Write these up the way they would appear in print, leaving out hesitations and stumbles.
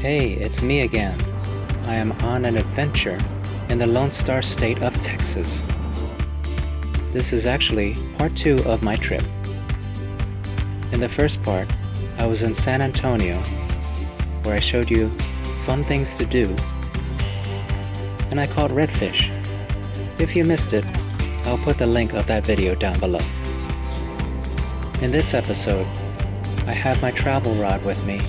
Hey, it's me again. I am on an adventure in the Lone Star State of Texas. This is actually part 2 of my trip. In the first part, I was in San Antonio, where I showed you fun things to do, and I caught redfish. If you missed it, I'll put the link of that video down below. In this episode, I have my travel rod with me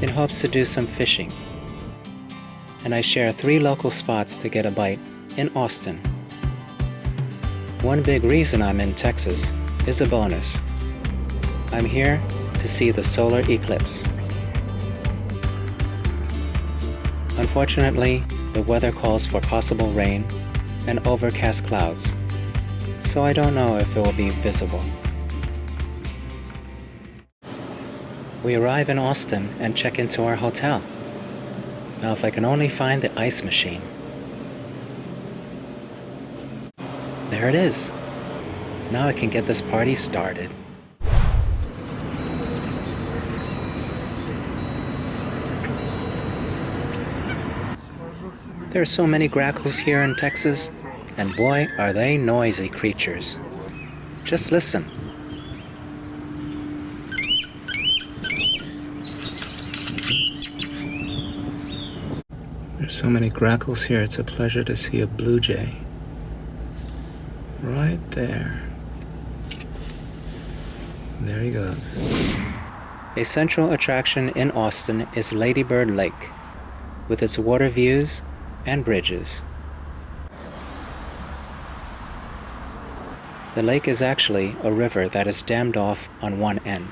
in hopes to do some fishing, and I share 3 local spots to get a bite in Austin. One big reason I'm in Texas is a bonus. I'm here to see the solar eclipse. Unfortunately, the weather calls for possible rain and overcast clouds, so I don't know if it will be visible. We arrive in Austin and check into our hotel. Now if I can only find the ice machine. There it is. Now I can get this party started. There are so many grackles here in Texas, and boy are they noisy creatures. Just listen. There's so many grackles here, it's a pleasure to see a blue jay. Right there. There he goes. A central attraction in Austin is Ladybird Lake, with its water views and bridges. The lake is actually a river that is dammed off on one end.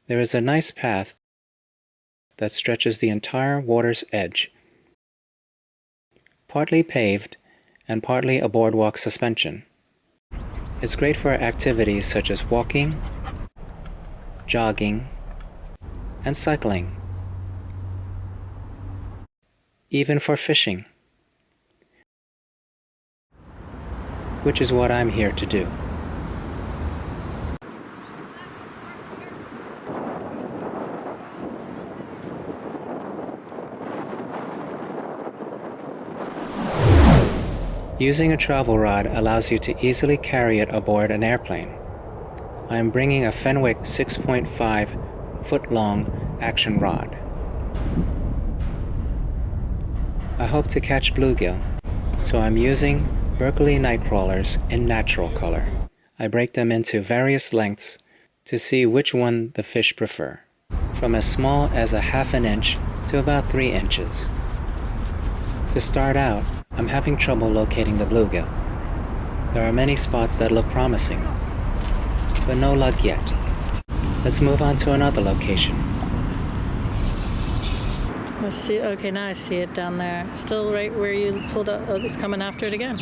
There is a nice path that stretches the entire water's edge, partly paved and partly a boardwalk suspension. It's great for activities such as walking, jogging, and cycling, even for fishing, which is what I'm here to do. Using a travel rod allows you to easily carry it aboard an airplane. I am bringing a Fenwick 6.5 foot-long action rod. I hope to catch bluegill, so I'm using Berkeley nightcrawlers in natural color. I break them into various lengths to see which one the fish prefer, from as small as a ½ inch to about 3 inches. To start out, I'm having trouble locating the bluegill. There are many spots that look promising, but no luck yet. Let's move on to another location. Let's see. Okay, now I see it down there. Still right where you pulled up. Oh, it's coming after it again.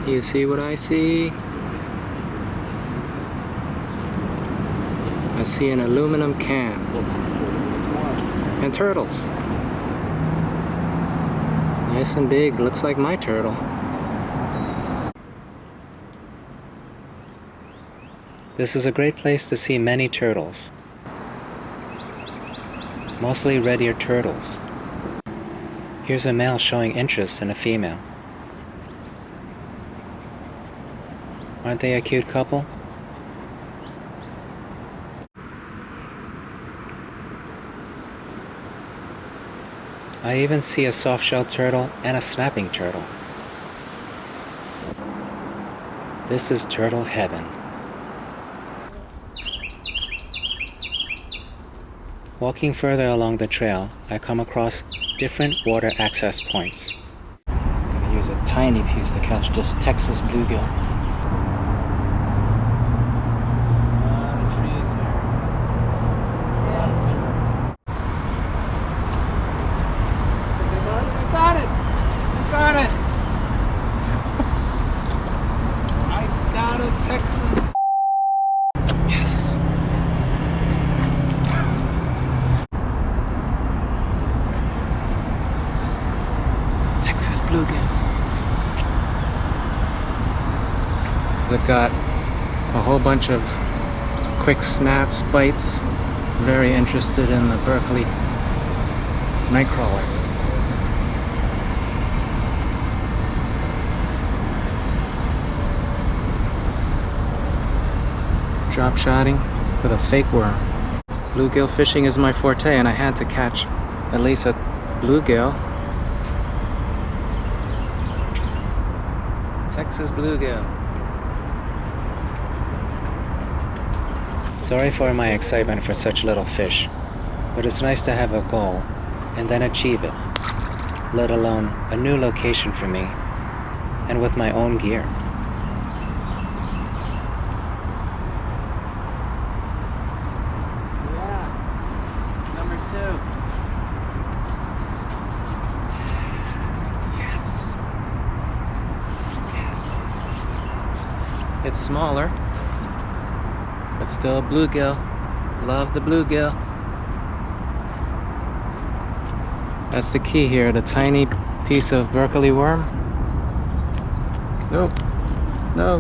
You see what I see? I see an aluminum can. And turtles. Nice and big, looks like my turtle. This is a great place to see many turtles. Mostly red-eared turtles. Here's a male showing interest in a female. Aren't they a cute couple? I even see a soft-shelled turtle and a snapping turtle. This is turtle heaven. Walking further along the trail, I come across different water access points. use a tiny piece to catch this Texas bluegill. Texas. Yes. Texas bluegill. I've got a whole bunch of quick snaps, bites. Very interested in the Berkeley nightcrawler. Drop shotting with a fake worm. Bluegill fishing is my forte, and I had to catch at least a bluegill. Texas bluegill. Sorry for my excitement for such little fish, but it's nice to have a goal and then achieve it, let alone a new location for me, and with my own gear. It's smaller, but still a bluegill. Love the bluegill. That's the key here, the tiny piece of Berkeley worm. Nope, no.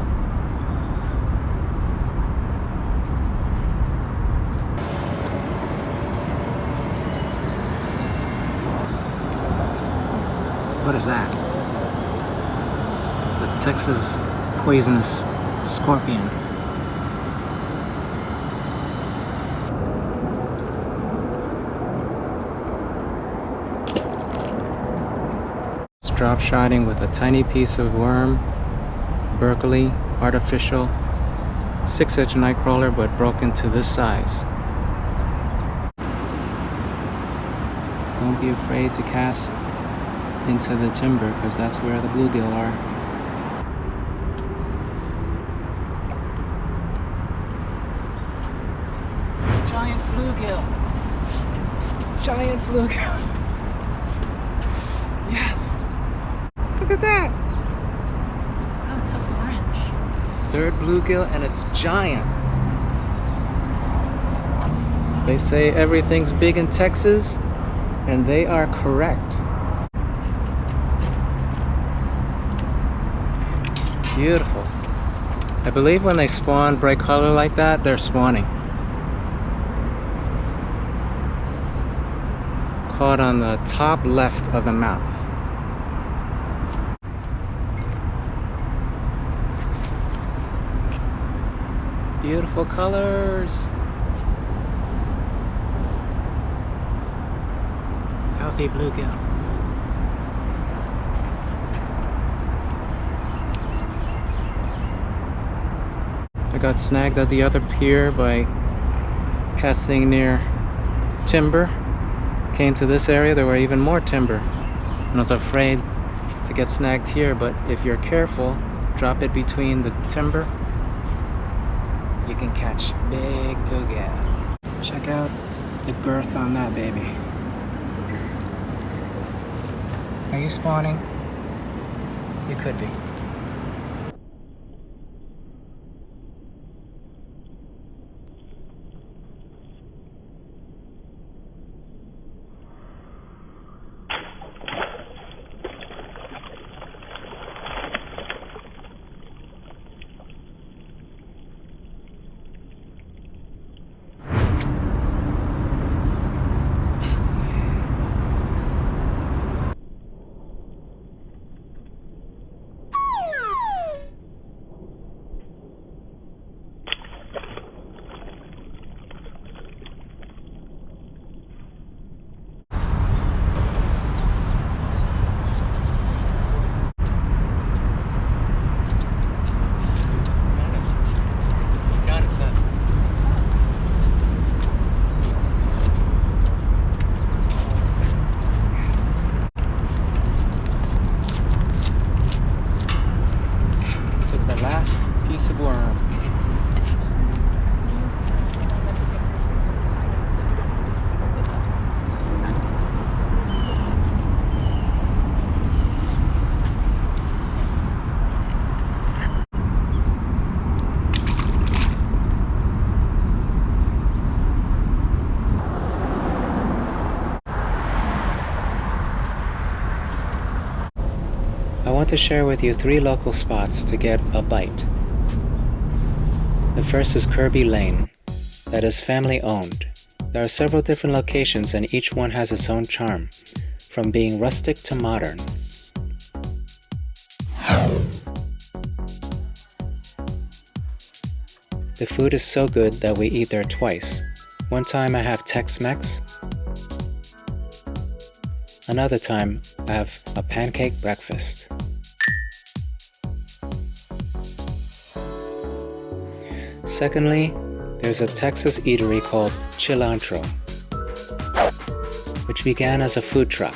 What is that? The Texas poisonous scorpion. Drop shotting with a tiny piece of worm, Berkeley, artificial, 6-inch nightcrawler, but broken to this size. Don't be afraid to cast into the timber, because that's where the bluegill are. Giant bluegill. Giant bluegill. Yes. Look at that. Oh, it's so orange. Third bluegill, and it's giant. They say everything's big in Texas, and they are correct. Beautiful. I believe when they spawn bright color like that, they're spawning. Caught on the top left of the mouth. Beautiful colors. Healthy bluegill. I got snagged at the other pier by casting near timber. Came to this area, there were even more timber. And I was afraid to get snagged here, but if you're careful, drop it between the timber, you can catch big bluegill. Check out the girth on that baby. Are you spawning? You could be. I want to share with you 3 local spots to get a bite. The first is Kirby Lane, that is family owned. There are several different locations and each one has its own charm, from being rustic to modern. The food is so good that we eat there twice. One time I have Tex-Mex. Another time I have a pancake breakfast. Secondly, there's a Texas eatery called Cilantro, which began as a food truck.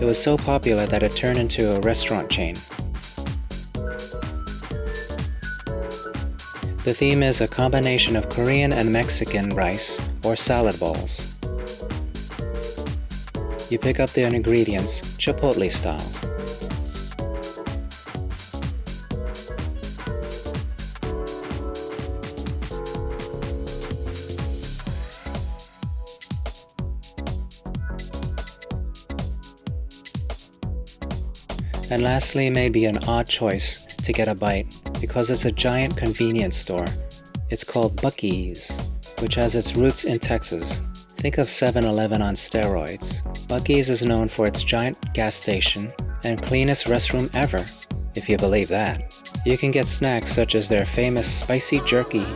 It was so popular that it turned into a restaurant chain. The theme is a combination of Korean and Mexican rice or salad bowls. You pick up the ingredients Chipotle style. And lastly, maybe an odd choice to get a bite, because it's a giant convenience store. It's called Buc-ee's, which has its roots in Texas. Think of 7-Eleven on steroids. Buc-ee's is known for its giant gas station and cleanest restroom ever, if you believe that. You can get snacks such as their famous spicy jerky,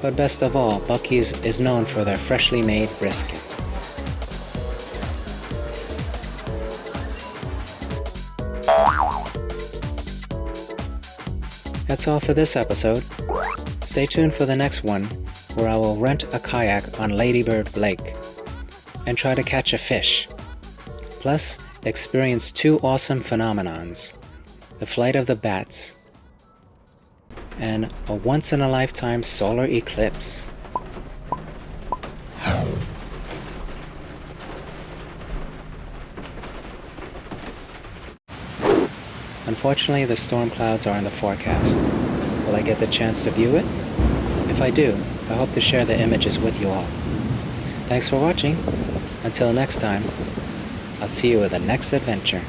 but best of all, Buc-ee's is known for their freshly made brisket. That's all for this episode. Stay tuned for the next one, where I will rent a kayak on Ladybird Lake and try to catch a fish. Plus, experience 2 awesome phenomenons: the flight of the bats and a once-in-a-lifetime solar eclipse. Unfortunately, the storm clouds are in the forecast. Will I get the chance to view it? If I do, I hope to share the images with you all. Thanks for watching. Until next time, I'll see you with the next adventure.